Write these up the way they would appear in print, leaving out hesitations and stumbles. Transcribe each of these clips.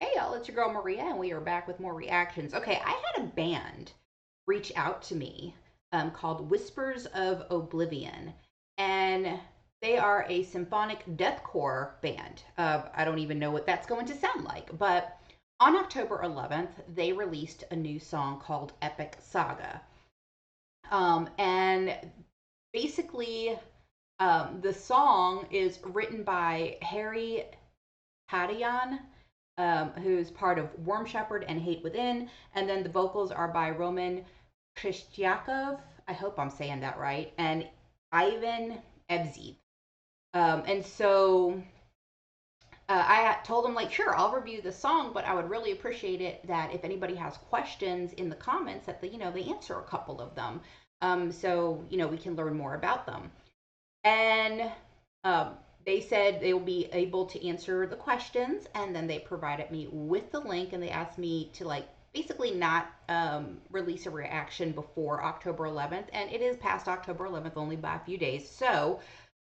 Hey y'all, it's your girl Maria, and we are back with more reactions. Okay, I had a band reach out to me called Whispers of Oblivion, and they are a symphonic deathcore band. I don't even know what that's going to sound like, but on October 11th, they released a new song called Epic Saga. And basically, the song is written by Harry Padayan, who's part of Worm Shepherd and Hate Within. And then the vocals are by Roman Krishtyakov. I hope I'm saying that right. And Ivan Ebzeev. And so I told him, like, sure, I'll review the song, but I would really appreciate it that if anybody has questions in the comments, that they answer a couple of them, so we can learn more about them. And um, they said they will be able to answer the questions, and then they provided me with the link, and they asked me to, like, basically not release a reaction before October 11th, and it is past October 11th only by a few days. So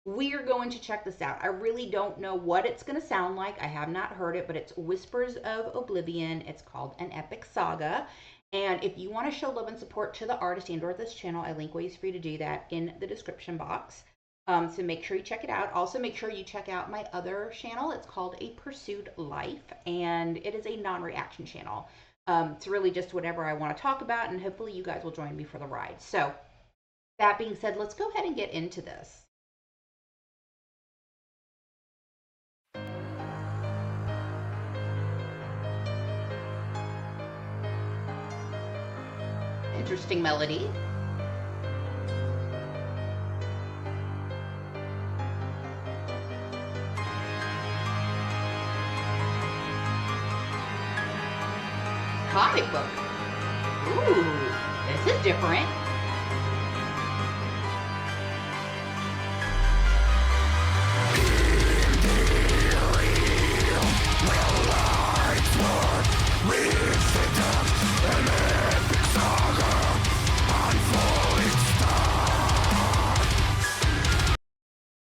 we are going to check this out. I really don't know what it's going to sound like. I have not heard it, but it's Whispers of Oblivion. It's called An Epic Saga. And if you want to show love and support to the artist and or this channel, I link ways for you to do that in the description box. So make sure you check it out. Also, make sure you check out my other channel. It's called A Pursued Life, and it is a non-reaction channel. It's really just whatever I want to talk about, and hopefully you guys will join me for the ride. So that being said, let's go ahead and get into this. Interesting melody. Comic book. Ooh, this is different.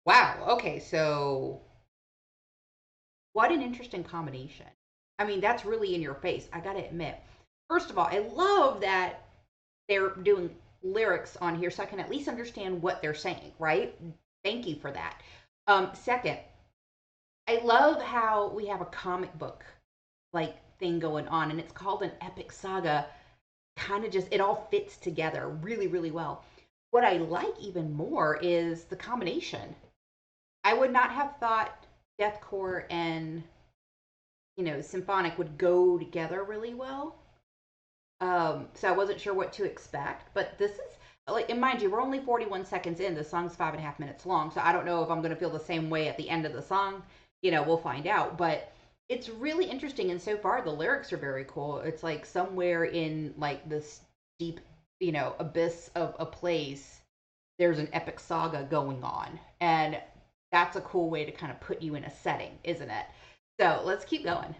Wow, okay, so what an interesting combination. I mean, that's really in your face, I gotta admit. First of all, I love that they're doing lyrics on here so I can at least understand what they're saying, right? Thank you for that. Second, I love how we have a comic book like thing going on, and it's called an epic saga. Kind of just, it all fits together really, really well. What I like even more is the combination. I would not have thought deathcore and symphonic would go together really well. So I wasn't sure what to expect, but this is like, and mind you, we're only 41 seconds in. The song's 5.5 minutes long, so I don't know if I'm going to feel the same way at the end of the song. We'll find out. But it's really interesting, and so far the lyrics are very cool. It's like somewhere in like this deep, abyss of a place, there's an epic saga going on, and that's a cool way to kind of put you in a setting, isn't it? So let's keep going.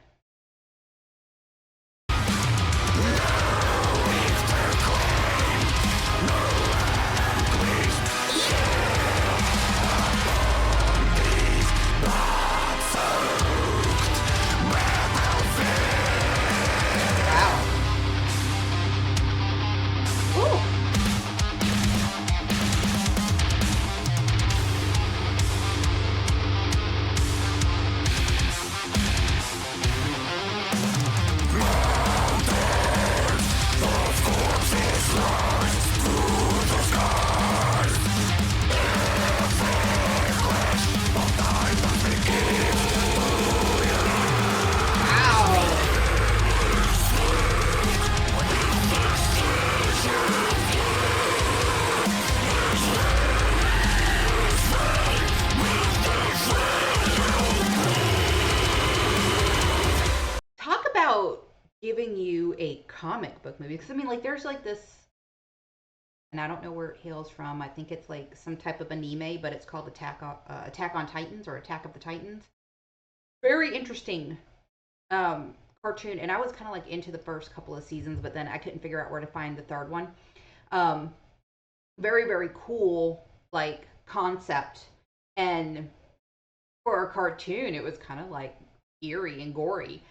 Talk about giving you a comic book movie, because I mean, like, there's like this, and I don't know where it hails from. I think it's like some type of anime, but it's called Attack on Titans, or Attack of the Titans. Very interesting cartoon, and I was kind of like into the first couple of seasons, but then I couldn't figure out where to find the third one. Um, Very, very cool, like, concept, and for a cartoon, it was kind of like eerie and gory.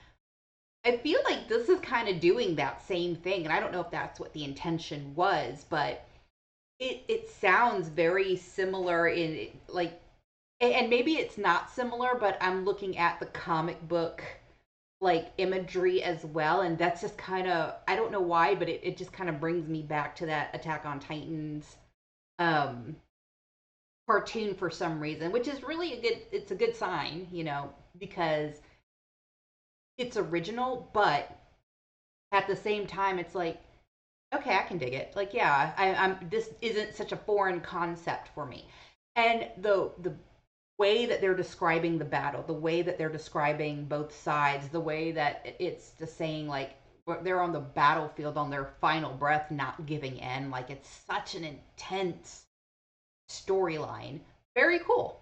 I feel like this is kind of doing that same thing, and I don't know if that's what the intention was, but it sounds very similar in like, and maybe it's not similar, but I'm looking at the comic book like imagery as well, and that's just kind of, I don't know why, but it just kind of brings me back to that Attack on Titans um cartoon for some reason, which is really it's a good sign, because it's original, but at the same time it's like, okay, I can dig it. Like, yeah, I'm this isn't such a foreign concept for me. And the way that they're describing the battle, the way that they're describing both sides, the way that it's just saying like they're on the battlefield on their final breath, not giving in. Like, it's such an intense storyline. Very cool.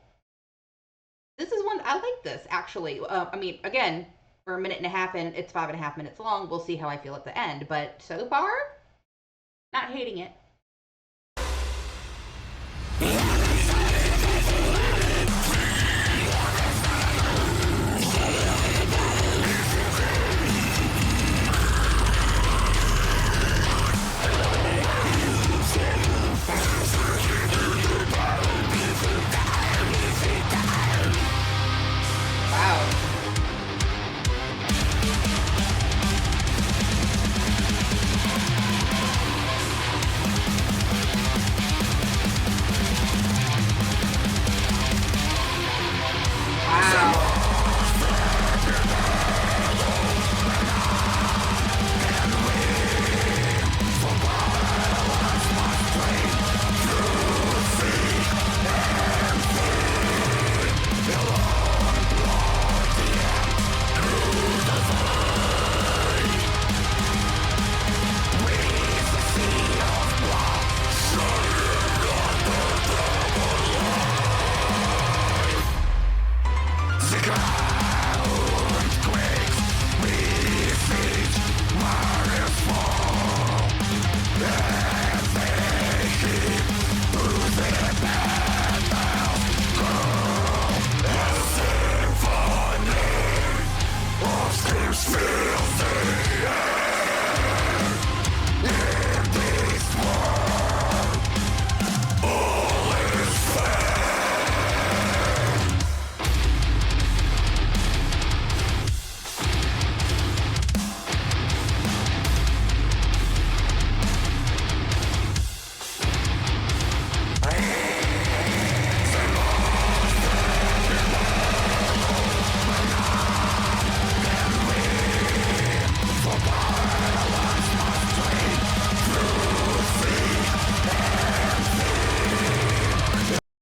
This is one I like. This actually. I mean, again, we're a minute and a half in. It's 5.5 minutes long. We'll see how I feel at the end. But so far, not hating it.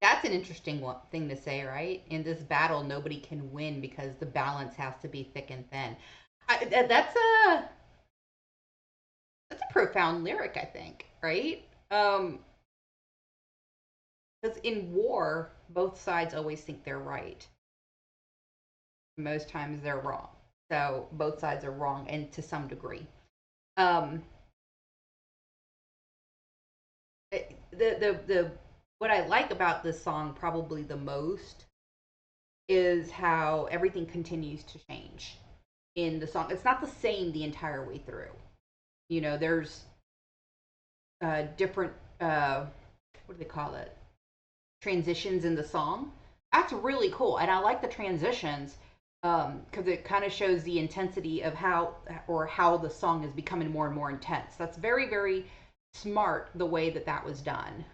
That's an interesting thing to say, right? In this battle, nobody can win because the balance has to be thick and thin. That's a profound lyric, I think, right? Because in war, both sides always think they're right. Most times they're wrong. So both sides are wrong, and to some degree. Um, the what I like about this song probably the most is how everything continues to change in the song. It's not the same the entire way through. There's different what do they call it? Transitions in the song. That's really cool, and I like the transitions because it kind of shows the intensity of how the song is becoming more and more intense. That's very, very smart the way that that was done.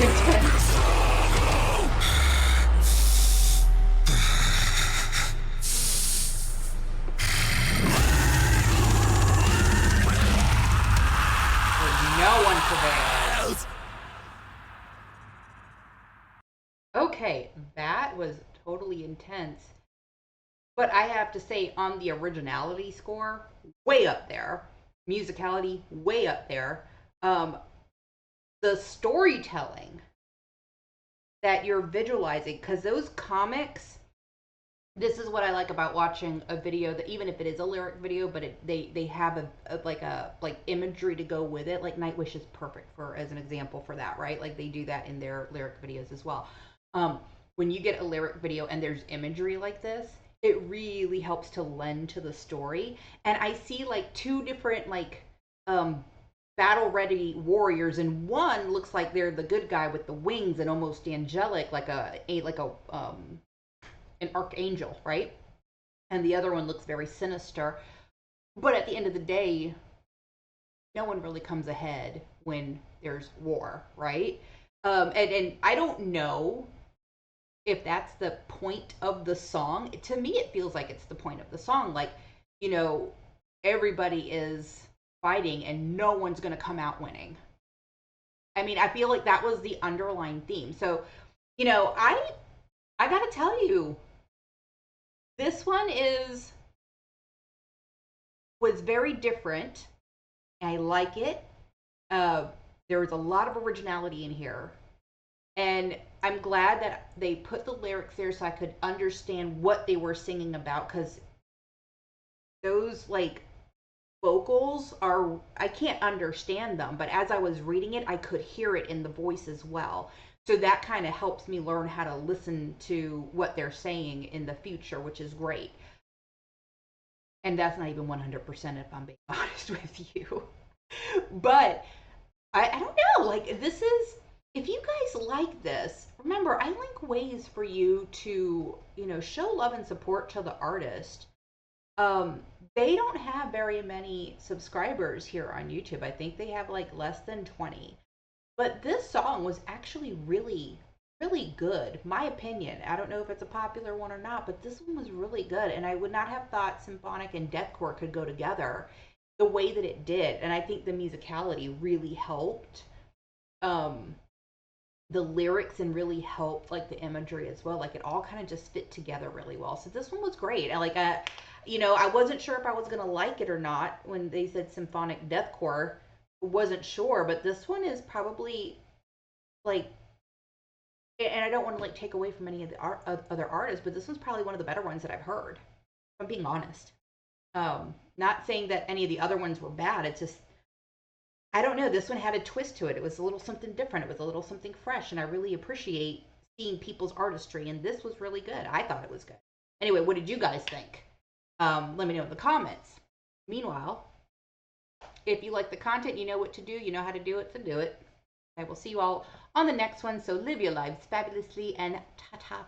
intense. No one prevails. Okay, that was totally intense. But I have to say, on the originality score, way up there. Musicality, way up there. Um, the storytelling that you're visualizing, because those comics, this is what I like about watching a video that even if it is a lyric video, but they have like imagery to go with it. Like Nightwish is perfect for as an example for that, right? Like they do that in their lyric videos as well. Um, when you get a lyric video and there's imagery like this, it really helps to lend to the story. And I see like two different like um battle ready warriors, and one looks like they're the good guy with the wings and almost angelic, like a an archangel, right? And the other one looks very sinister. But at the end of the day, no one really comes ahead when there's war, right? And I don't know if that's the point of the song. To me, it feels like it's the point of the song. Like, you know, everybody is fighting and no one's going to come out winning. I mean, I feel like that was the underlying theme. So, you know, I got to tell you, this one is was very different. I like it. There was a lot of originality in here, and I'm glad that they put the lyrics there so I could understand what they were singing about. Because those like vocals are, I can't understand them, but as I was reading it, I could hear it in the voice as well. So that kind of helps me learn how to listen to what they're saying in the future, which is great. And that's not even 100% if I'm being honest with you. But I don't know. Like, this is, if you guys like this, remember, I link ways for you to, you know, show love and support to the artist. Um, they don't have very many subscribers here on YouTube. I think they have like less than 20. But this song was actually really, really good. My opinion. I don't know if it's a popular one or not, but this one was really good. And I would not have thought symphonic and deathcore could go together the way that it did. And I think the musicality really helped. Um, the lyrics and really helped like the imagery as well. Like it all kind of just fit together really well. So this one was great. And like you know, I wasn't sure if I was gonna like it or not when they said symphonic deathcore. Wasn't sure, but this one is probably like, and I don't want to like take away from any of the other artists, but this one's probably one of the better ones that I've heard. If I'm being honest. Not saying that any of the other ones were bad. It's just I don't know. This one had a twist to it. It was a little something different. It was a little something fresh, and I really appreciate seeing people's artistry. And this was really good. I thought it was good. Anyway, what did you guys think? Let me know in the comments. Meanwhile, if you like the content, you know what to do. You know how to do it, so do it. I will see you all on the next one. So live your lives fabulously and ta-ta.